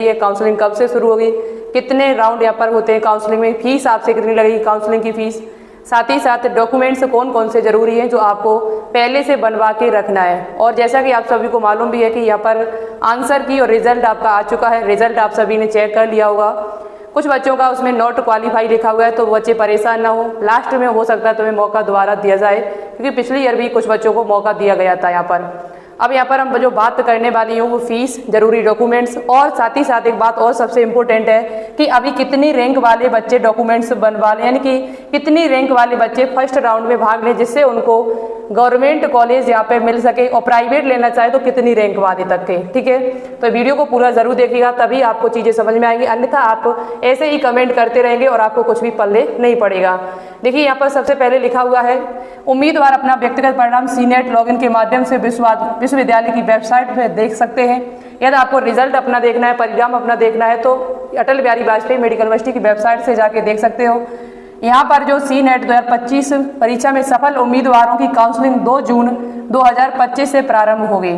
ये काउंसलिंग कब से शुरू होगी, कितने राउंड यहाँ पर होते हैं काउंसलिंग में, फीस आपसे कितनी लगेगी काउंसलिंग की फीस, साथ ही साथ डॉक्यूमेंट्स कौन कौन से जरूरी हैं जो आपको पहले से बनवा के रखना है। और जैसा कि आप सभी को मालूम भी है कि यहाँ पर आंसर की और रिजल्ट आपका आ चुका है, रिजल्ट आप सभी ने चेक कर लिया होगा। कुछ बच्चों का उसमें नॉट क्वालिफाई लिखा हुआ है, तो बच्चे परेशान ना हो, लास्ट में हो सकता है तुम्हें मौका दोबारा दिया जाए, क्योंकि पिछली ईयर भी कुछ बच्चों को मौका दिया गया था यहाँ पर। अब यहाँ पर हम जो बात करने वाली हूँ वो फीस, जरूरी डॉक्यूमेंट्स, और साथ ही साथ एक बात और सबसे इम्पोर्टेंट है कि अभी कितनी रैंक वाले बच्चे डॉक्यूमेंट्स बनवा लें, यानी कि कितनी रैंक वाले बच्चे फर्स्ट राउंड में भाग लें जिससे उनको गवर्नमेंट कॉलेज यहाँ पे मिल सके, और प्राइवेट लेना चाहे तो कितनी रैंक वाले तक के। ठीक है, तो वीडियो को पूरा जरूर देखिएगा, तभी आपको चीज़ें समझ में आएंगी, अन्यथा आप ऐसे ही कमेंट करते रहेंगे और आपको कुछ भी पल्ले नहीं पड़ेगा। देखिए यहाँ पर सबसे पहले लिखा हुआ है, उम्मीदवार अपना व्यक्तिगत परिणाम सीनेट लॉगिन के माध्यम से विश्वविद्यालय की वेबसाइट पर देख सकते हैं। यदि आपको रिजल्ट अपना देखना है, परिणाम अपना देखना है, तो अटल बिहारी वाजपेयी मेडिकल यूनिवर्सिटी की वेबसाइट से जाके देख सकते हो। यहाँ पर जो सीनेट 2025 परीक्षा में सफल उम्मीदवारों की काउंसलिंग 2 जून 2025 से प्रारंभ होगी।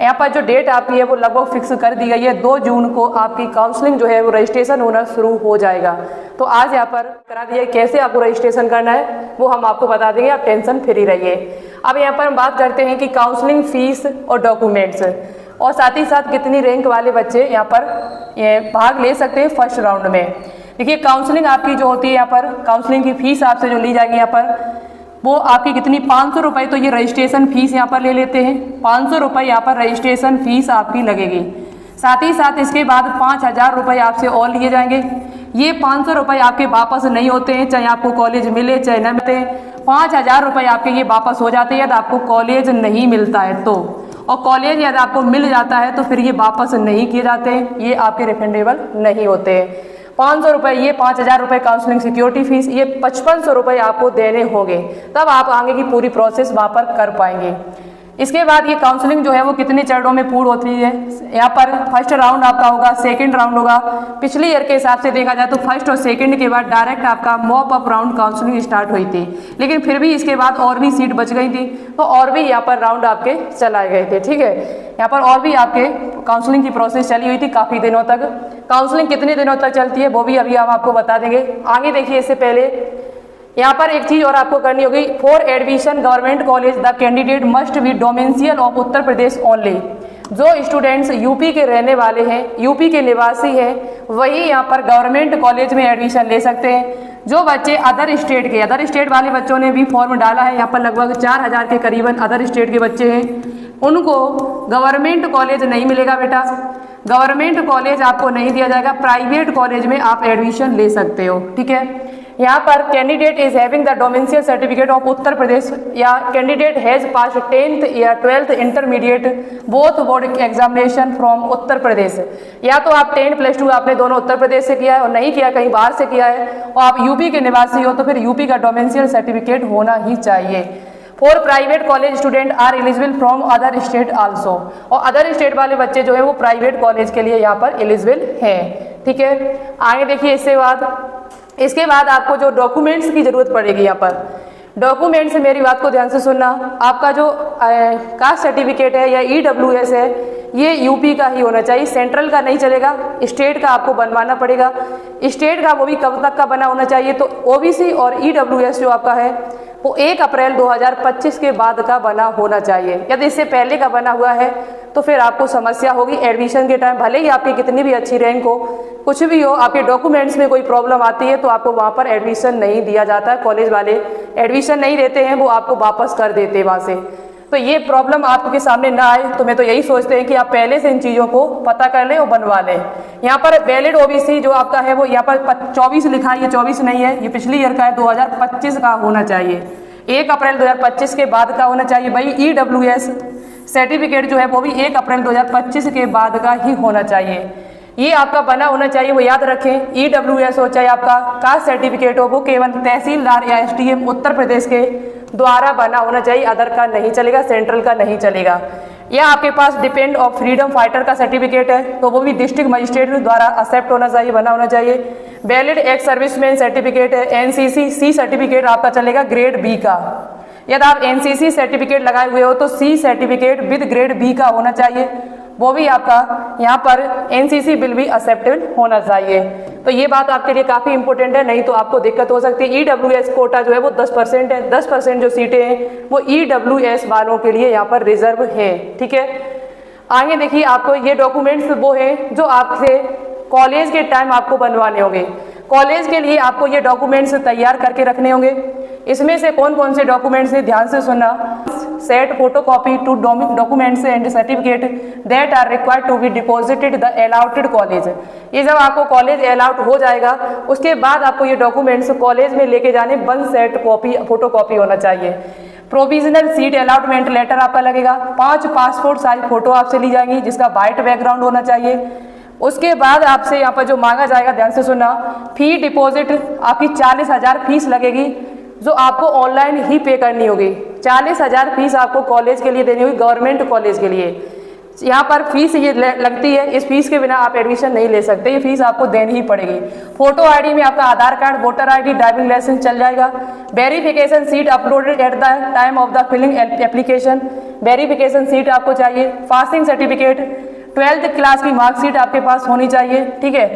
यहाँ पर जो डेट आपकी है वो लगभग फिक्स कर दी गई है, 2 जून को आपकी काउंसलिंग जो है वो रजिस्ट्रेशन होना शुरू हो जाएगा। तो आज यहाँ पर करा दिया, कैसे आपको रजिस्ट्रेशन करना है वो हम आपको बता देंगे, आप टेंशन फ्री रहिए। अब यहाँ पर हम बात करते हैं कि काउंसलिंग फीस और डॉक्यूमेंट्स, और साथ ही साथ कितनी रैंक वाले बच्चे यहाँ पर भाग ले सकते हैं फर्स्ट राउंड में। देखिए काउंसलिंग आपकी जो होती है, यहाँ पर काउंसलिंग की फीस आपसे जो ली जाएगी यहाँ पर वो आपकी कितनी, 500 रुपये तो ये रजिस्ट्रेशन फीस यहाँ पर ले लेते हैं, 500 रुपये यहाँ पर रजिस्ट्रेशन फीस आपकी लगेगी। साथ ही साथ इसके बाद 5000 रुपये आपसे और लिए जाएंगे। ये 500 रुपये आपके वापस नहीं होते हैं, चाहे आपको कॉलेज मिले चाहे न मिले, 5000 रुपये आपके ये वापस हो जाते हैं यदि आपको कॉलेज नहीं मिलता है तो, और कॉलेज यदि आपको मिल जाता है तो फिर ये वापस नहीं किए जाते हैं, ये आपके रिफंडेबल नहीं होते हैं। 500 रुपये, ये 5000 रुपये काउंसलिंग सिक्योरिटी फीस, ये 5500 रुपये आपको देने होंगे, तब आप आगे की पूरी प्रोसेस वहाँ पर कर पाएंगे। इसके बाद ये काउंसलिंग जो है वो कितने चरणों में पूर्ण होती है, यहाँ पर फर्स्ट राउंड आपका होगा, सेकंड राउंड होगा। पिछले ईयर के हिसाब से देखा जाए तो फर्स्ट और सेकंड के बाद डायरेक्ट आपका mop up round counselling start हुई थी, लेकिन फिर भी इसके बाद और भी सीट बच गई थी, तो और भी यहाँ पर राउंड आपके चलाए गए थे। ठीक है, यहाँ पर और भी आपके काउंसलिंग की प्रोसेस चली हुई थी काफ़ी दिनों तक। काउंसलिंग कितने दिनों तक चलती है वो भी अभी हम आपको बता देंगे। आगे देखिए, इससे पहले यहाँ पर एक चीज और आपको करनी होगी, for admission government college the candidate must be domicile of Uttar Pradesh only. जो स्टूडेंट्स यूपी के रहने वाले हैं, यूपी के निवासी हैं, वही यहाँ पर गवर्नमेंट कॉलेज में एडमिशन ले सकते हैं। जो बच्चे अदर स्टेट वाले बच्चों ने भी फॉर्म डाला है, यहाँ पर लगभग 4000 के करीबन अदर स्टेट के बच्चे हैं, उनको गवर्नमेंट कॉलेज नहीं मिलेगा बेटा, गवर्नमेंट कॉलेज आपको नहीं दिया जाएगा, प्राइवेट कॉलेज में आप एडमिशन ले सकते हो। ठीक है, यहाँ पर candidate is having the domicile certificate of Uttar Pradesh, या कैंडिडेट हैज पास 10th या 12th intermediate both board examination from Uttar Pradesh. या तो आप 10+2 आपने दोनों उत्तर प्रदेश से किया है, और नहीं किया कहीं बाहर से किया है, और आप यूपी के निवासी हो तो फिर यूपी का डोमेंसियल सर्टिफिकेट होना ही चाहिए। For private college student are eligible from other state also, और अदर स्टेट वाले बच्चे जो है वो प्राइवेट कॉलेज के लिए यहाँ पर एलिजिबल हैं। ठीक है, आगे देखिए, इसके बाद आपको जो डॉक्यूमेंट्स की जरूरत पड़ेगी, यहाँ पर डॉक्यूमेंट्स, मेरी बात को ध्यान से सुनना, आपका जो कास्ट सर्टिफिकेट है या EWS है, ये यूपी का ही होना चाहिए, सेंट्रल का नहीं चलेगा, स्टेट का आपको बनवाना पड़ेगा। स्टेट का वो भी कब तक का बना होना चाहिए, तो OBC और EWS जो आपका है वो 1 अप्रैल 2025 के बाद का बना होना चाहिए। यदि इससे पहले का बना हुआ है तो फिर आपको समस्या होगी एडमिशन के टाइम, भले ही आपकी कितनी भी अच्छी रैंक हो, कुछ भी हो, आपके डॉक्यूमेंट्स में कोई प्रॉब्लम आती है तो आपको वहाँ पर एडमिशन नहीं दिया जाता है, कॉलेज वाले एडमिशन नहीं देते हैं, वो आपको वापस कर देते हैं वहाँ से। तो ये प्रॉब्लम आपके सामने ना आए, तो मैं तो यही सोचते हैं कि आप पहले से इन चीज़ों को पता कर लें और बनवा लें। यहाँ पर वैलिड OBC जो आपका है वो यहाँ पर 24 लिखा है, ये 24 नहीं है, ये पिछली ईयर का है, 2025 का होना चाहिए, 1 अप्रैल 2025 के बाद का होना चाहिए। भाई EWS सर्टिफिकेट जो है वो भी 1 अप्रैल 2025 के बाद का ही होना चाहिए, ये आपका बना होना चाहिए, वो याद रखें। EWS हो चाहे आपका कास्ट सर्टिफिकेट हो, वो केवल तहसीलदार या SDM उत्तर प्रदेश के द्वारा बना होना चाहिए, अदर का नहीं चलेगा, सेंट्रल का नहीं चलेगा। या आपके पास डिपेंड ऑफ फ्रीडम फाइटर का सर्टिफिकेट है तो वो भी डिस्ट्रिक्ट मजिस्ट्रेट द्वारा एक्सेप्ट होना चाहिए, बना होना चाहिए। वैलिड एक्स सर्विसमैन सर्टिफिकेट है, NCC C सर्टिफिकेट आपका चलेगा ग्रेड B का। यदि आप NCC सर्टिफिकेट लगाए हुए हो तो C certificate with grade B का होना चाहिए। वो भी आपका यहाँ पर एनसीसी बिल भी एक्सेप्टेबल होना चाहिए। तो ये बात आपके लिए काफ़ी इंपॉर्टेंट है, नहीं तो आपको दिक्कत हो सकती है। ईडब्ल्यूएस कोटा जो है वो 10% है, 10% जो सीटें हैं वो ईडब्ल्यूएस वालों के लिए यहाँ पर रिजर्व है। ठीक है, आगे देखिए, आपको ये डॉक्यूमेंट्स वो हैं जो आपसे कॉलेज के टाइम आपको बनवाने होंगे। कॉलेज के लिए आपको ये डॉक्यूमेंट्स तैयार करके रखने होंगे। इसमें से कौन कौन से डॉक्यूमेंट्स हैं, ध्यान से सुनना। Set photocopy to documents and certificate that are required to be deposited the allotted college. ये जब आपको कॉलेज अलाउट हो जाएगा उसके बाद आपको ये डॉक्यूमेंट्स कॉलेज में लेके जाने, 1 सेट कॉपी फोटोकॉपी होना चाहिए। प्रोविजनल सीट अलॉटमेंट लेटर आपका लगेगा। 5 पासपोर्ट साइज फोटो आपसे ली जाएंगी जिसका वाइट बैकग्राउंड होना चाहिए। उसके बाद आपसे यहाँ पर जो मांगा जाएगा, ध्यान से सुनना, फी डिपॉजिट आपकी 40,000 फीस लगेगी जो आपको ऑनलाइन ही पे करनी होगी। 40,000 फीस आपको कॉलेज के लिए देनी होगी, गवर्नमेंट कॉलेज के लिए। यहाँ पर फीस ये लगती है, इस फीस के बिना आप एडमिशन नहीं ले सकते, ये फीस आपको देनी ही पड़ेगी। फोटो आईडी में आपका Aadhaar card, voter ID, driving licence चल जाएगा। Verification sheet uploaded at the time of the filling application, verification sheet आपको चाहिए। पासिंग सर्टिफिकेट, 12th क्लास की मार्कशीट आपके पास होनी चाहिए। ठीक है,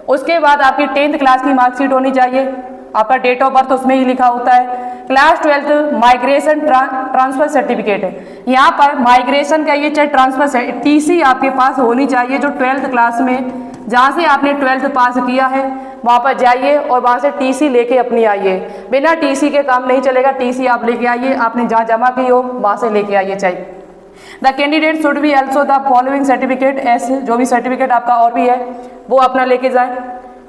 उसके बाद आपकी 10th क्लास की मार्कशीट होनी चाहिए। आपका डेट ऑफ बर्थ उसमें ही लिखा होता है। Class 12th migration transfer certificate है, यहाँ पर माइग्रेशन का ये चाहे ट्रांसफर टीसी आपके पास होनी चाहिए। जो 12th क्लास में जहाँ से आपने 12th पास किया है वहाँ पर जाइए और वहाँ से टीसी लेके अपनी आइए। बिना टीसी के काम नहीं चलेगा, टीसी आप लेके आइए, आपने जहाँ जमा की हो वहाँ से लेके आइए चाहिए। The candidate should be also the following certificate, ऐसे जो भी सर्टिफिकेट आपका और भी है वो अपना लेके जाएं।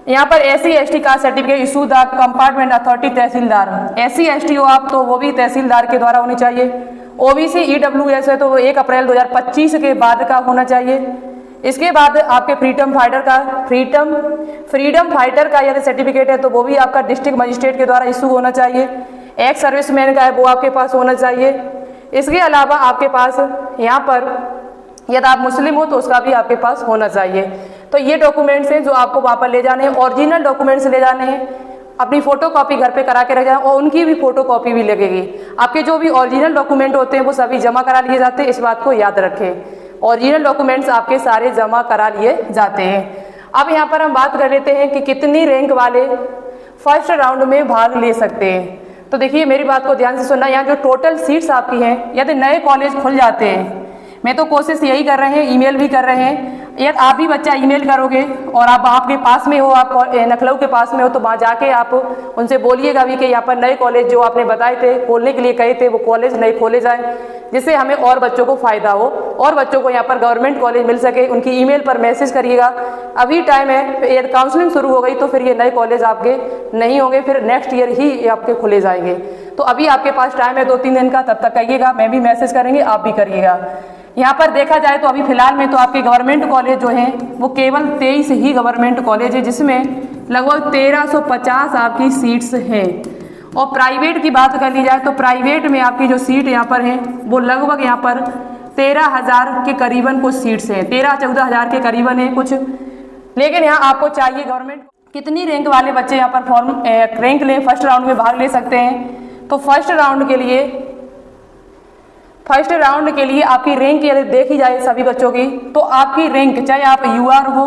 यहाँ पर SC/ST caste certificate issue the compartment authority tehsildar, SC/ST हो आप तो वो भी तहसीलदार के द्वारा होनी चाहिए। OBC EWS है तो वो 1 अप्रैल 2025 के बाद का होना चाहिए। इसके बाद आपके फ्रीडम फाइटर का यदि सर्टिफिकेट है तो वो भी आपका डिस्ट्रिक्ट मजिस्ट्रेट के द्वारा इशू होना चाहिए। एक्स सर्विसमैन का है वो आपके पास होना चाहिए। इसके अलावा आपके पास यहाँ पर यदि आप मुस्लिम हो तो उसका भी आपके पास होना चाहिए। तो ये डॉक्यूमेंट्स हैं जो आपको वहाँ पर ले जाने हैं। ओरिजिनल डॉक्यूमेंट्स ले जाने हैं, अपनी फोटोकॉपी घर पे करा के रख जाए और उनकी भी फोटोकॉपी भी लगेगी। आपके जो भी ओरिजिनल डॉक्यूमेंट होते हैं वो सभी जमा करा लिए जाते हैं, इस बात को याद रखें। ओरिजिनल डॉक्यूमेंट्स आपके सारे जमा करा लिए जाते हैं। अब यहाँ पर हम बात कर लेते हैं कि कितनी रैंक वाले फर्स्ट राउंड में भाग ले सकते हैं। तो देखिए मेरी बात को ध्यान से सुनना, यहाँ जो टोटल सीट्स आपकी हैं, यदि नए कॉलेज खुल जाते हैं, मैं तो कोशिश यही कर रहे हैं, ईमेल भी कर रहे हैं, यदि आप भी बच्चा ईमेल करोगे और आप आपके पास में हो, आप लखनऊ के पास में हो तो वहाँ जाके आप उनसे बोलिएगा भी कि यहाँ पर नए कॉलेज जो आपने बताए थे खोलने के लिए कहे थे वो कॉलेज नए खोले जाए, जिससे हमें और बच्चों को फ़ायदा हो और बच्चों को यहाँ पर गवर्नमेंट कॉलेज मिल सके। उनकी ईमेल पर मैसेज करिएगा, अभी टाइम है, यदि काउंसलिंग शुरू हो गई तो फिर ये नए कॉलेज आपके नहीं होंगे, फिर नेक्स्ट ईयर ही आपके खुले जाएंगे। तो अभी आपके पास टाइम है 2-3 दिन का, तब तक कहिएगा, मैं भी मैसेज करेंगे, आप भी करिएगा। यहाँ पर देखा जाए तो अभी फिलहाल में तो आपके गवर्नमेंट कॉलेज जो हैं वो केवल 23 ही गवर्नमेंट कॉलेज है, जिसमें लगभग 1350 आपकी सीट्स हैं। और प्राइवेट की बात कर ली जाए तो प्राइवेट में आपकी जो सीट यहाँ पर हैं वो लगभग यहाँ पर 13,000 के करीबन कुछ सीट्स हैं, 13-14 हज़ार के करीबन है कुछ। लेकिन यहाँ आपको चाहिए गवर्नमेंट कितनी रैंक वाले बच्चे यहाँ पर फॉर्म रैंक लें, फर्स्ट राउंड में भाग ले सकते हैं। तो फर्स्ट राउंड के लिए आपकी रैंक यदि देखी जाए सभी बच्चों की, तो आपकी रैंक चाहे आप UR हो,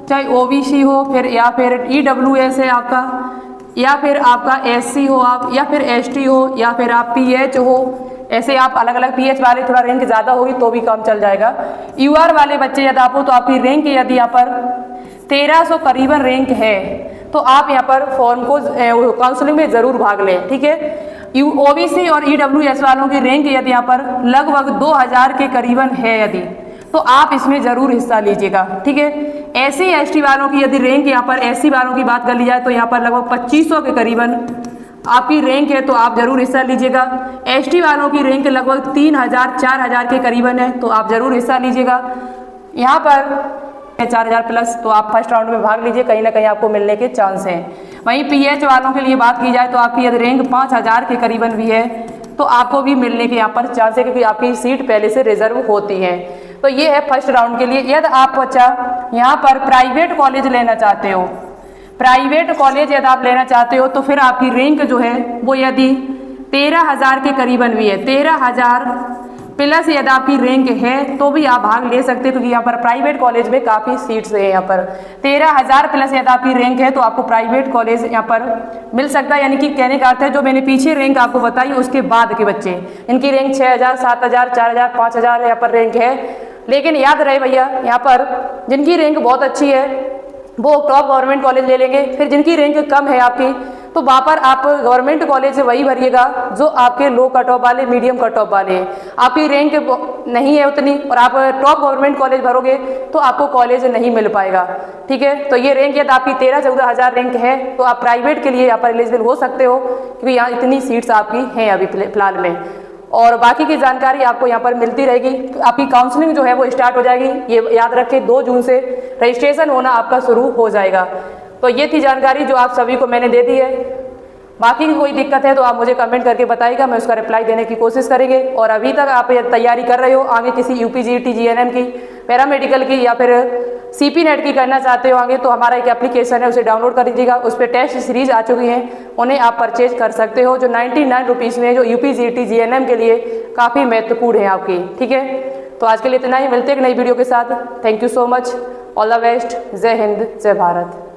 चाहे OBC हो, फिर या फिर EWS है आपका, या फिर आपका SC हो आप, या फिर ST हो, या फिर आप PH हो, ऐसे आप अलग अलग PH वाले थोड़ा रैंक ज़्यादा होगी तो भी काम चल जाएगा। UR वाले बच्चे यदि आप हो तो आपकी रैंक यदि यहाँ पर 1300 करीबन रैंक है तो आप यहाँ पर फॉर्म को काउंसलिंग में ज़रूर भाग लें। ठीक है, OBC और EWS वालों की रैंक यदि यहाँ पर लगभग 2000 के करीबन है यदि, तो आप इसमें ज़रूर हिस्सा लीजिएगा। ठीक है, SC ST वालों की यदि रैंक यहाँ पर SC वालों की बात कर ली जाए तो यहाँ पर लगभग 2500 के करीबन आपकी रैंक है, तो आप ज़रूर हिस्सा लीजिएगा। ST वालों की रैंक लगभग 3000-4000 के करीबन है, तो आप ज़रूर हिस्सा लीजिएगा। यहाँ पर 4000 प्लस, तो आप फर्स्ट राउंड में भाग लीजिए, कहीं ना कहीं आपको मिलने के चांस हैं। वहीं PH वालों के लिए बात की जाए तो आपकी यदि रैंक 5000 के करीबन भी है तो आपको भी मिलने के यहाँ पर चांस है, क्योंकि आपकी सीट पहले से रिजर्व होती है। तो ये है फर्स्ट राउंड के लिए। यदि आप बच्चा यहाँ पर प्राइवेट कॉलेज लेना चाहते हो, प्राइवेट कॉलेज यदि आप लेना चाहते हो तो फिर आपकी रैंक जो है वो यदि 13,000 के करीबन भी है, 13,000 प्लस यदि आपकी रैंक है तो भी आप भाग ले सकते हो, क्योंकि यहाँ पर प्राइवेट कॉलेज में काफ़ी सीट्स है। यहाँ पर 13,000 प्लस यदि आपकी रैंक है तो आपको प्राइवेट कॉलेज यहाँ पर मिल सकता है। यानी कि कहने का अर्थ है जो मैंने पीछे रैंक आपको बताई उसके बाद के बच्चे, इनकी रैंक 6,000, 7,000, 4,000, 5,000 यहाँ पर रैंक है। लेकिन याद रहे भैया, यहाँ पर जिनकी रैंक बहुत अच्छी है वो टॉप गवर्नमेंट कॉलेज ले लेंगे। फिर जिनकी रैंक कम है आपकी, तो वहाँ पर आप गवर्नमेंट कॉलेज से वही भरिएगा जो आपके लो कट ऑफ वाले, मीडियम कट ऑफ वाले हैं। आपकी रैंक नहीं है उतनी और आप टॉप गवर्नमेंट कॉलेज भरोगे तो आपको कॉलेज नहीं मिल पाएगा। ठीक है, तो ये रैंक यदि आपकी 13-14,000 रैंक है तो आप प्राइवेट के लिए यहाँ पर एलिजिबल हो सकते हो, क्योंकि यहाँ इतनी सीट्स आपकी हैं अभी फिलहाल में। और बाकी की जानकारी आपको यहाँ पर मिलती रहेगी। आपकी काउंसलिंग जो है वो स्टार्ट हो जाएगी, ये याद रखें 2 जून से रजिस्ट्रेशन होना आपका शुरू हो जाएगा। तो ये थी जानकारी जो आप सभी को मैंने दे दी है। बाकी की कोई दिक्कत है तो आप मुझे कमेंट करके बताइएगा, मैं उसका रिप्लाई देने की कोशिश करेंगे। और अभी तक आप तैयारी कर रहे हो आगे किसी यूपीजीटी, जीएनएम की, पैरामेडिकल की या फिर सीपी नेट की करना चाहते हो आगे, तो हमारा एक एप्लीकेशन है उसे डाउनलोड कर लीजिएगा। उस पर टेस्ट सीरीज आ चुकी हैं, उन्हें आप परचेज कर सकते हो, जो 99 रुपीज़ में, जो यूपीजीटी, जीएनएम के लिए काफ़ी महत्वपूर्ण है आपकी। ठीक है, तो आज के लिए इतना ही, मिलते हैं एक नई वीडियो के साथ। Thank you so much, all the best, जय हिंद, जय भारत।